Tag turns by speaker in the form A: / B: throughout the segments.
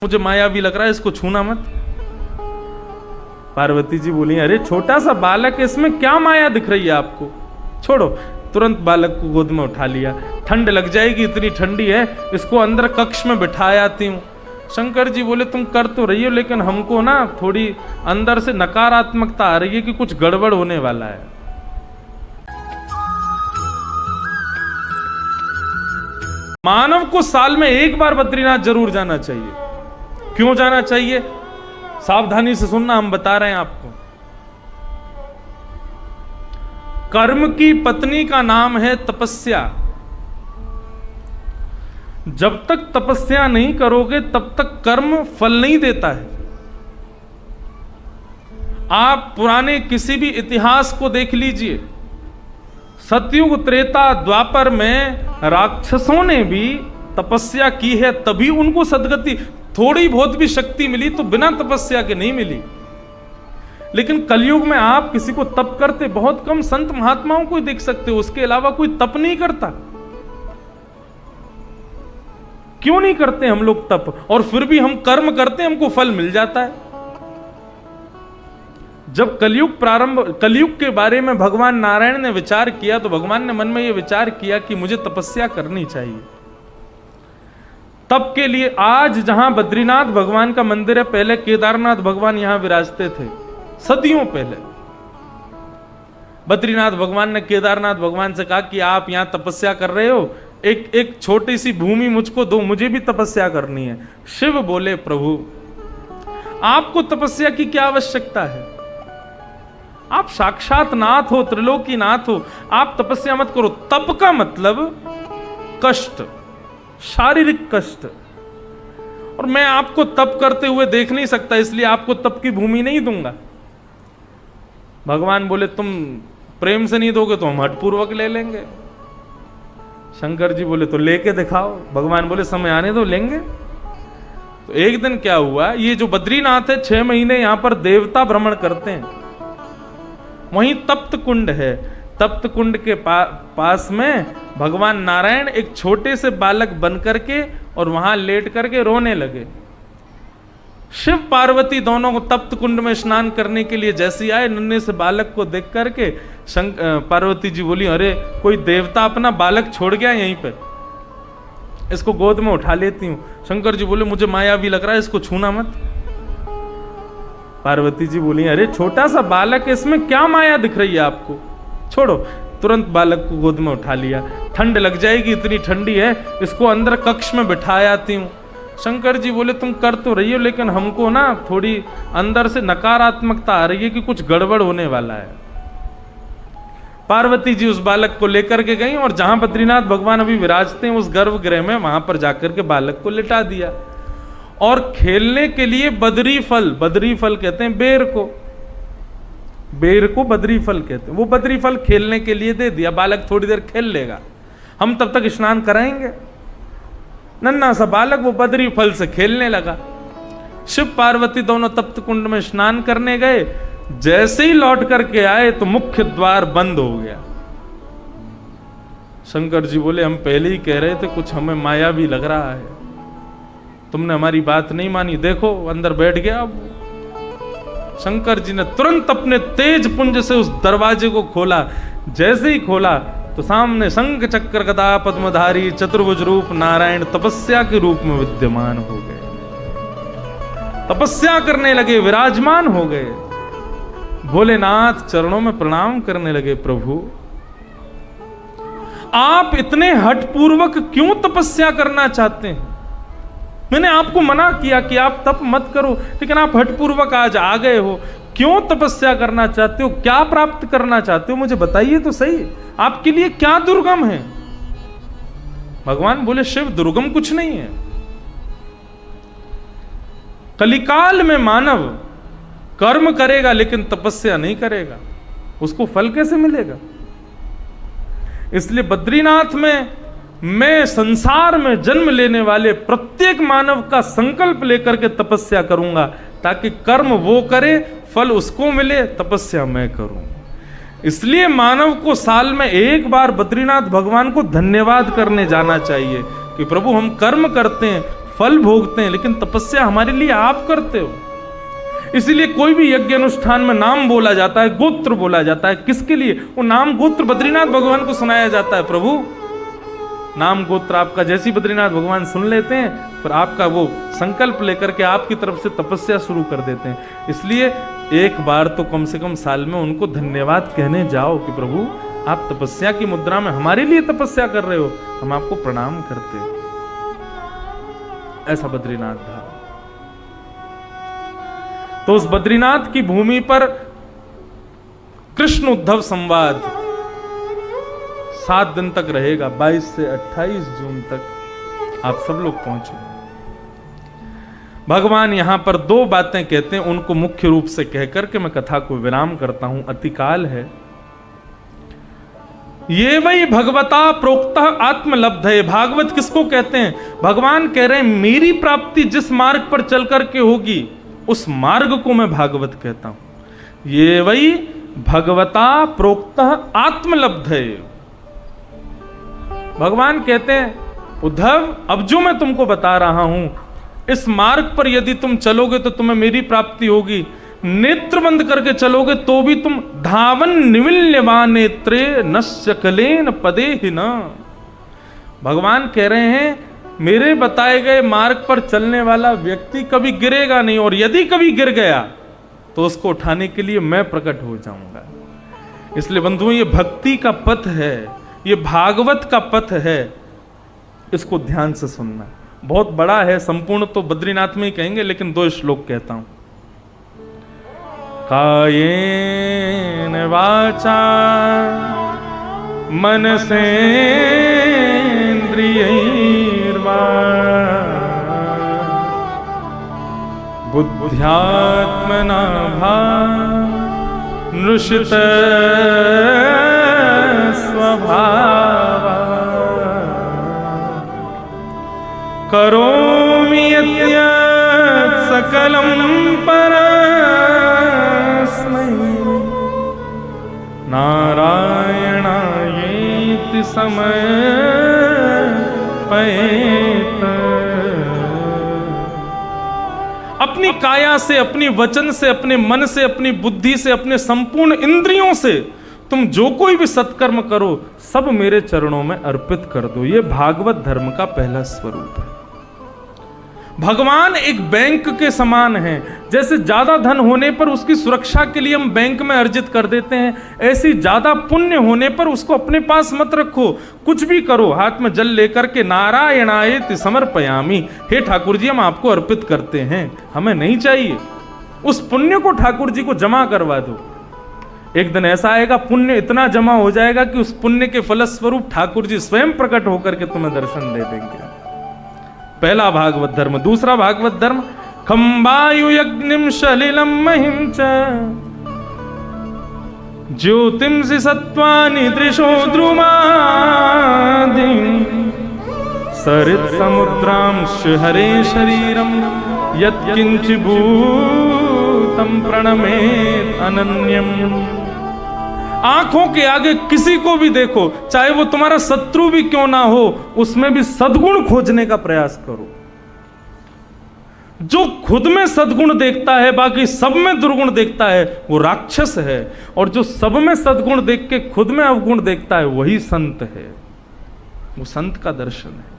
A: मुझे मायावी लग रहा है, इसको छूना मत। पार्वती जी बोली, अरे छोटा सा बालक है, इसमें क्या माया दिख रही है आपको, छोड़ो। तुरंत बालक को गोद में उठा लिया। ठंड लग जाएगी, इतनी ठंडी है, इसको अंदर कक्ष में बिठा आती हूँ। शंकर जी बोले, तुम कर तो रही हो, लेकिन हमको ना थोड़ी अंदर से नकारात्मकता आ रही है कि कुछ गड़बड़ होने वाला है। मानव को साल में एक बार बद्रीनाथ जरूर जाना चाहिए। क्यों जाना चाहिए? सावधानी से सुनना, हम बता रहे हैं आपको। कर्म की पत्नी का नाम है तपस्या। जब तक तपस्या नहीं करोगे तब तक कर्म फल नहीं देता है। आप पुराने किसी भी इतिहास को देख लीजिए, सतयुग त्रेता द्वापर में राक्षसों ने भी तपस्या की है, तभी उनको सद्गति, थोड़ी बहुत भी शक्ति मिली तो बिना तपस्या के नहीं मिली। लेकिन कलयुग में आप किसी को तप करते बहुत कम संत महात्माओं को देख सकते हो, उसके अलावा कोई तप नहीं करता। क्यों नहीं करते हम लोग तप? और फिर भी हम कर्म करते, हमको फल मिल जाता है। जब कलयुग के बारे में भगवान नारायण ने विचार किया तो भगवान ने मन में यह विचार किया कि मुझे तपस्या करनी चाहिए। तब के लिए आज जहां बद्रीनाथ भगवान का मंदिर है, पहले केदारनाथ भगवान यहां विराजते थे, सदियों पहले। बद्रीनाथ भगवान ने केदारनाथ भगवान से कहा कि आप यहां तपस्या कर रहे हो, एक छोटी सी भूमि मुझको दो, मुझे भी तपस्या करनी है। शिव बोले, प्रभु आपको तपस्या की क्या आवश्यकता है? आप साक्षात नाथ हो, त्रिलोकी नाथ हो, आप तपस्या मत करो। तप का मतलब कष्ट, शारीरिक कष्ट, और मैं आपको तप करते हुए देख नहीं सकता, इसलिए आपको तप की भूमि नहीं दूंगा। भगवान बोले, तुम प्रेम से नहीं दोगे तो हम हठपूर्वक ले लेंगे। शंकर जी बोले, तो लेके दिखाओ। भगवान बोले, समय आने दो, लेंगे। तो एक दिन क्या हुआ, ये जो बद्रीनाथ है 6 महीने यहां पर देवता भ्रमण करते हैं। वहीं तप्त कुंड है, तप्त कुंड के पास में भगवान नारायण एक छोटे से बालक बन करके और वहां लेट करके रोने लगे। शिव पार्वती दोनों को तप्त कुंड में स्नान करने के लिए जैसे आए, नन्हे से बालक को देख करके पार्वती जी बोली, अरे कोई देवता अपना बालक छोड़ गया यहीं पे, इसको गोद में उठा लेती हूं। शंकर जी बोले, मुझे मायावी लग रहा है, इसको छूना मत। पार्वती जी बोली, अरे छोटा सा बालक है, इसमें क्या माया दिख रही है आपको, छोड़ो। तुरंत बालक को गोद में उठा लिया। ठंड लग जाएगी, इतनी ठंडी है, इसको अंदर कक्ष में बिठा आती हूँ। शंकर जी बोले, तुम कर तो रही हो, लेकिन हमको ना थोड़ी अंदर से नकारात्मकता आ रही है कि कुछ गड़बड़ होने वाला है। पार्वती जी उस बालक को लेकर के गई और जहां बद्रीनाथ भगवान अभी विराजते हैं उस गर्भगृह में, वहां पर जाकर के बालक को लिटा दिया। और खेलने के लिए बद्री फल कहते हैं बेर को बद्री फल कहते हैं, वो बद्री फल खेलने के लिए दे दिया। बालक थोड़ी देर खेल लेगा, हम तब तक स्नान कराएंगे। नन्हा सा बालक वो बद्री फल से खेलने लगा। शिव पार्वती दोनों तप्त कुंड में स्नान करने गए। जैसे ही लौट करके आए तो मुख्य द्वार बंद हो गया। शंकर जी बोले, हम पहले ही कह रहे थे कुछ हमें माया भी लग रहा है, तुमने हमारी बात नहीं मानी, देखो अंदर बैठ गया। अब शंकर जी ने तुरंत अपने तेज पुंज से उस दरवाजे को खोला। जैसे ही खोला तो सामने शंख चक्र गदा पद्मधारी चतुर्भुज रूप नारायण तपस्या के रूप में विद्यमान हो गए। तपस्या करने लगे, विराजमान हो गए। भोलेनाथ चरणों में प्रणाम करने लगे, प्रभु आप इतने हठपूर्वक क्यों तपस्या करना चाहते हैं? मैंने आपको मना किया कि आप तप मत करो, लेकिन आप हठपूर्वक आज आ गए हो। क्यों तपस्या करना चाहते हो? क्या प्राप्त करना चाहते हो? मुझे बताइए तो सही, आपके लिए क्या दुर्गम है? भगवान बोले, शिव दुर्गम कुछ नहीं है। कलिकाल में मानव कर्म करेगा लेकिन तपस्या नहीं करेगा, उसको फल कैसे मिलेगा? इसलिए बद्रीनाथ में मैं संसार में जन्म लेने वाले प्रत्येक मानव का संकल्प लेकर के तपस्या करूंगा, ताकि कर्म वो करे, फल उसको मिले, तपस्या मैं करूं। इसलिए मानव को साल में एक बार बद्रीनाथ भगवान को धन्यवाद करने जाना चाहिए कि प्रभु हम कर्म करते हैं, फल भोगते हैं, लेकिन तपस्या हमारे लिए आप करते हो। इसीलिए कोई भी यज्ञ अनुष्ठान में नाम बोला जाता है, गोत्र बोला जाता है। किसके लिए? वो नाम गोत्र बद्रीनाथ भगवान को सुनाया जाता है। प्रभु नाम गोत्र आपका जैसी बद्रीनाथ भगवान सुन लेते हैं, फिर आपका वो संकल्प लेकर के आपकी तरफ से तपस्या शुरू कर देते हैं। इसलिए एक बार तो कम से कम साल में उनको धन्यवाद कहने जाओ कि प्रभु आप तपस्या की मुद्रा में हमारे लिए तपस्या कर रहे हो, हम आपको प्रणाम करते हैं। ऐसा बद्रीनाथ धाम। तो उस बद्रीनाथ की भूमि पर कृष्ण उद्धव संवाद 7 दिन तक रहेगा, 22 से 28 जून तक आप सब लोग पहुंचो। भगवान यहां पर 2 बातें कहते हैं, उनको मुख्य रूप से कहकर के मैं कथा को विराम करता हूं, अतिकाल है। ये वही भगवता प्रोक्तः आत्मलब्ध है। भागवत किसको कहते हैं? भगवान कह रहे हैं मेरी प्राप्ति जिस मार्ग पर चल करके होगी उस मार्ग को मैं भागवत कहता हूं। ये वही भगवता प्रोक्तः आत्मलब्ध है। भगवान कहते हैं उद्धव, अब जो मैं तुमको बता रहा हूं इस मार्ग पर यदि तुम चलोगे तो तुम्हें मेरी प्राप्ति होगी। नेत्र बंद करके चलोगे तो भी तुम धावन निविल्यवान नेत्रे नश्यकलेन पदे ही न। भगवान कह रहे हैं मेरे बताए गए मार्ग पर चलने वाला व्यक्ति कभी गिरेगा नहीं, और यदि कभी गिर गया तो उसको उठाने के लिए मैं प्रकट हो जाऊंगा। इसलिए बंधुओं, ये भक्ति का पथ है, ये भागवत का पथ है, इसको ध्यान से सुनना। बहुत बड़ा है, संपूर्ण तो बद्रीनाथ में ही कहेंगे, लेकिन 2 श्लोक कहता हूं। कायेन वाचा मनसेन्द्रियैर्वा बुद्ध्यात्मना नृषित स्वभावा करोमि यत् सकलं परस्मै नारायणायेति समर्पयेत्। अपनी काया से, अपनी वचन से, अपने मन से, अपनी बुद्धि से, अपने संपूर्ण इंद्रियों से तुम जो कोई भी सत्कर्म करो सब मेरे चरणों में अर्पित कर दो। ये भागवत धर्म का पहला स्वरूप है। भगवान एक बैंक के समान है। जैसे ज्यादा धन होने पर उसकी सुरक्षा के लिए हम बैंक में अर्जित कर देते हैं, ऐसी ज्यादा पुण्य होने पर उसको अपने पास मत रखो। कुछ भी करो, हाथ में जल लेकर के नारायणायेति समर्पयामि, हे ठाकुर जी हम आपको अर्पित करते हैं, हमें नहीं चाहिए। उस पुण्य को ठाकुर जी को जमा करवा दो। एक दिन ऐसा आएगा, पुण्य इतना जमा हो जाएगा कि उस पुण्य के फलस्वरूप ठाकुर जी स्वयं प्रकट होकर के तुम्हें दर्शन दे देंगे। पहला भागवत धर्म। दूसरा भागवत धर्म, खम्बायु यज्ञिम सलिलम महिम च ज्योतिंसि सत्वानि दृशो द्रुमादि सरित समुद्रांश हरे शरीरम यत्किंचि भूतम प्रणमेत अनन्यम। आंखों के आगे किसी को भी देखो, चाहे वो तुम्हारा शत्रु भी क्यों ना हो, उसमें भी सद्गुण खोजने का प्रयास करो। जो खुद में सद्गुण देखता है बाकी सब में दुर्गुण देखता है वो राक्षस है, और जो सब में सद्गुण देख के खुद में अवगुण देखता है वही संत है। वो संत का दर्शन है।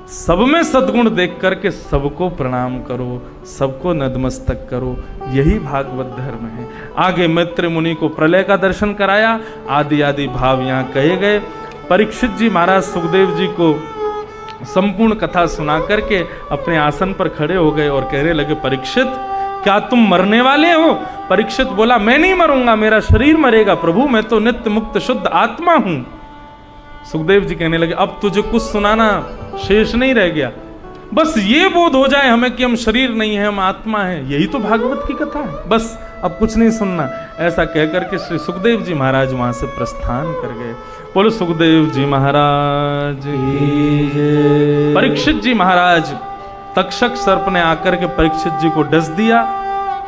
A: सब में सद्गुण देख करके सबको प्रणाम करो, सबको नतमस्तक करो, यही भागवत धर्म है। आगे मैत्र मुनि को प्रलय का दर्शन कराया, आदि आदि भाव यहाँ कहे गए। परीक्षित जी महाराज सुखदेव जी को संपूर्ण कथा सुना करके अपने आसन पर खड़े हो गए और कहने लगे, परीक्षित क्या तुम मरने वाले हो? परीक्षित बोला, मैं नहीं मरूंगा, मेरा शरीर मरेगा प्रभु, मैं तो नित्य मुक्त शुद्ध आत्मा हूं। सुखदेव जी कहने लगे, अब तुझे कुछ सुनाना शेष नहीं रह गया, बस ये बोध हो जाए हमें कि हम शरीर नहीं है, हम आत्मा है, यही तो भागवत की कथा है, बस अब कुछ नहीं सुनना। ऐसा कहकर के श्री सुखदेव जी महाराज वहां से प्रस्थान कर गए। बोलो सुखदेव जी महाराज। परीक्षित जी महाराज, तक्षक सर्प ने आकर के परीक्षित जी को डस दिया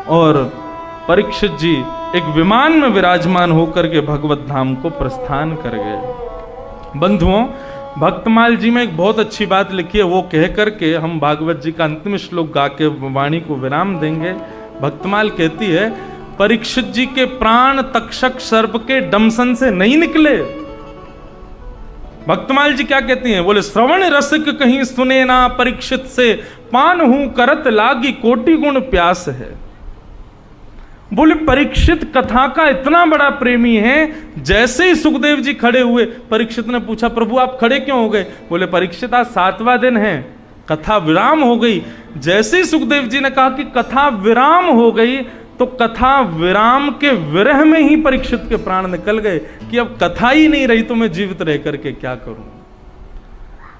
A: और परीक्षित जी एक विमान में विराजमान होकर के भगवत धाम को प्रस्थान कर गए। बंधुओं, भक्तमाल जी में एक बहुत अच्छी बात लिखी है, वो कह करके हम भागवत जी का अंतिम श्लोक गा के वाणी को विराम देंगे। भक्तमाल कहती है, परीक्षित जी के प्राण तक्षक सर्प के डमसन से नहीं निकले। भक्तमाल जी क्या कहती हैं? बोले, श्रवण रसिक कहीं सुने ना, परीक्षित से पान हूं करत लागी, कोटि गुण प्यास है। बोले, परीक्षित कथा का इतना बड़ा प्रेमी है। जैसे ही सुखदेव जी खड़े हुए, परीक्षित ने पूछा, प्रभु आप खड़े क्यों हो गए? बोले, परीक्षित आज 7वां दिन है, कथा विराम हो गई। जैसे ही सुखदेव जी ने कहा कि कथा विराम हो गई, तो कथा विराम के विरह में ही परीक्षित के प्राण निकल गए कि अब कथा ही नहीं रही तो मैं जीवित रह करके क्या करूं।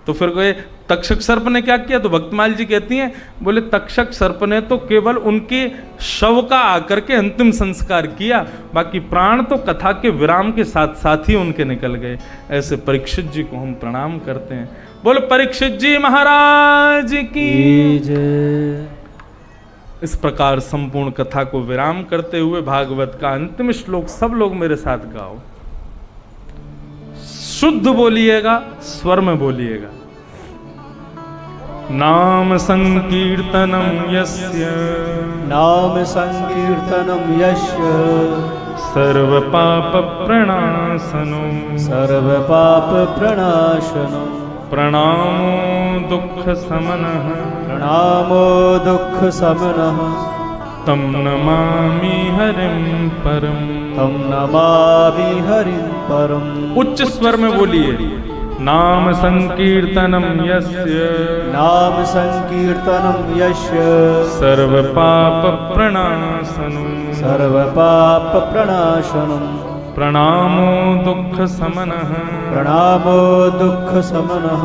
A: तो फिर गए, तक्षक सर्प ने क्या किया? तो भक्तमाल जी कहती हैं, बोले, तक्षक सर्प ने तो केवल उनके शव का आकर के अंतिम संस्कार किया, बाकी प्राण तो कथा के विराम के साथ साथ ही उनके निकल गए। ऐसे परीक्षित जी को हम प्रणाम करते हैं। बोले, परीक्षित जी महाराज की जय। इस प्रकार संपूर्ण कथा को विराम करते हुए भागवत का अंतिम श्लोक सब लोग मेरे साथ गाओ। शुद्ध बोलिएगा, स्वर में बोलिएगा। नाम संकीर्तनम यस्य,
B: नाम संकीर्तनम यस्य,
A: सर्व पाप प्रणाशनो,
B: सर्व पाप प्रणाशनो,
A: प्रणामो दुख समनः,
B: प्रणामो दुख समनः,
A: तम नमामि हरिं परम,
B: तम नमामि हरिं परम।
A: उच्च स्वर में बोलिए। नाम संकीर्तनम यस्य,
B: नाम संकीर्तनम यस्य,
A: सर्व पाप प्रणाशनो,
B: सर्व पाप प्रणाशनम,
A: प्रणामो दुख समनः,
B: प्रणामो दुख समनः,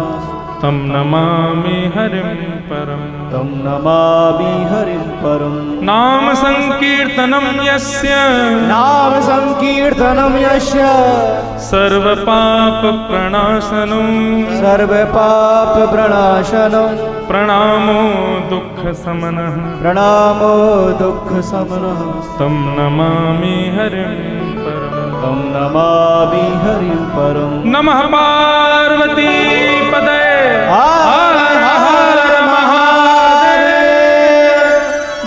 A: तम नमामि हरिं परम,
B: तम नमामि हरिं परम।
A: नाम संकीर्तनम यस्य,
B: नाम संकीर्तनम यस्य,
A: सर्व पाप प्रणाशनो,
B: सर्व पाप प्रणाशनो,
A: प्रणामो दुख समनः,
B: प्रणामो दुख समनः,
A: तम नमामि हरिं परम,
B: तम नमामि हरिं परम।
A: नमः पार्वती